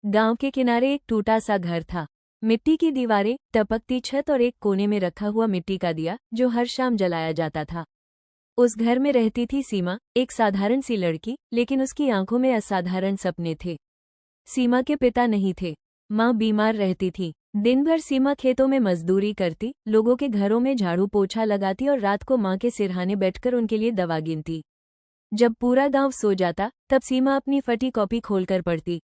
गांव के किनारे एक टूटा सा घर था। मिट्टी की दीवारें, टपकती छत और एक कोने में रखा हुआ मिट्टी का दिया जो हर शाम जलाया जाता था। उस घर में रहती थी सीमा, एक साधारण सी लड़की, लेकिन उसकी आंखों में असाधारण सपने थे। सीमा के पिता नहीं थे, माँ बीमार रहती थी। दिन भर सीमा खेतों में मजदूरी करती, लोगों के घरों में झाड़ू पोछा लगाती और रात को माँ के सिरहाने बैठकर उनके लिए दवा गिनती। जब पूरा गांव सो जाता तब सीमा अपनी फटी कॉपी खोलकर पढ़ती।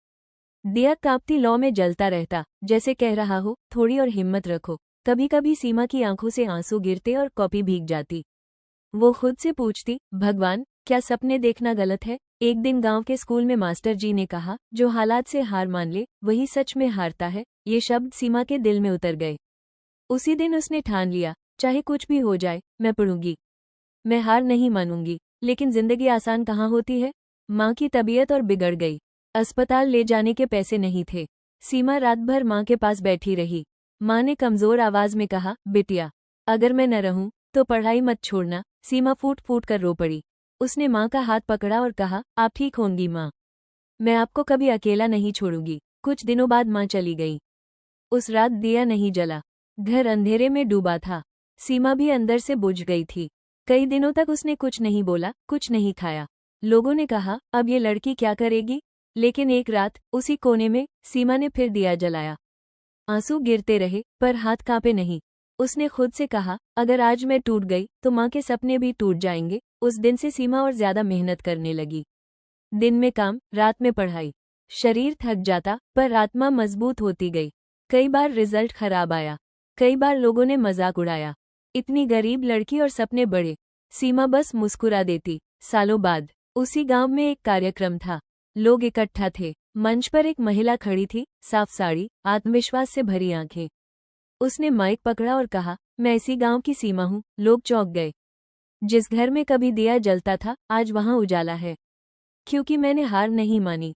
दिया कांपती लौ में जलता रहता, जैसे कह रहा हो थोड़ी और हिम्मत रखो। कभी कभी सीमा की आंखों से आंसू गिरते और कॉपी भीग जाती। वो खुद से पूछती, भगवान, क्या सपने देखना गलत है? एक दिन गांव के स्कूल में मास्टर जी ने कहा, जो हालात से हार मान ले वही सच में हारता है। ये शब्द सीमा के दिल में उतर गए। उसी दिन उसने ठान लिया, चाहे कुछ भी हो जाए मैं पढ़ूंगी, मैं हार नहीं मानूंगी। लेकिन जिंदगी आसान कहाँ होती है। माँ की तबीयत और बिगड़ गई। अस्पताल ले जाने के पैसे नहीं थे। सीमा रात भर माँ के पास बैठी रही। माँ ने कमजोर आवाज में कहा, बिटिया, अगर मैं न रहूं तो पढ़ाई मत छोड़ना। सीमा फूट फूट कर रो पड़ी। उसने माँ का हाथ पकड़ा और कहा, आप ठीक होंगी माँ, मैं आपको कभी अकेला नहीं छोड़ूंगी। कुछ दिनों बाद माँ चली गई। उस रात दिया नहीं जला। घर अंधेरे में डूबा था। सीमा भी अंदर से बुझ गई थी। कई दिनों तक उसने कुछ नहीं बोला, कुछ नहीं खाया। लोगों ने कहा, अब ये लड़की क्या करेगी। लेकिन एक रात उसी कोने में सीमा ने फिर दिया जलाया। आंसू गिरते रहे पर हाथ कांपे नहीं। उसने खुद से कहा, अगर आज मैं टूट गई तो माँ के सपने भी टूट जाएंगे। उस दिन से सीमा और ज्यादा मेहनत करने लगी। दिन में काम, रात में पढ़ाई। शरीर थक जाता पर आत्मा मजबूत होती गई। कई बार रिजल्ट खराब आया, कई बार लोगों ने मजाक उड़ाया। इतनी गरीब लड़की और सपने बड़े। सीमा बस मुस्कुरा देती। सालों बाद उसी गांव में एक कार्यक्रम था। लोग इकट्ठा थे। मंच पर एक महिला खड़ी थी, साफ साड़ी, आत्मविश्वास से भरी आंखें। उसने माइक पकड़ा और कहा, मैं इसी गांव की सीमा हूं। लोग चौंक गए। जिस घर में कभी दिया जलता था आज वहां उजाला है। क्योंकि मैंने हार नहीं मानी,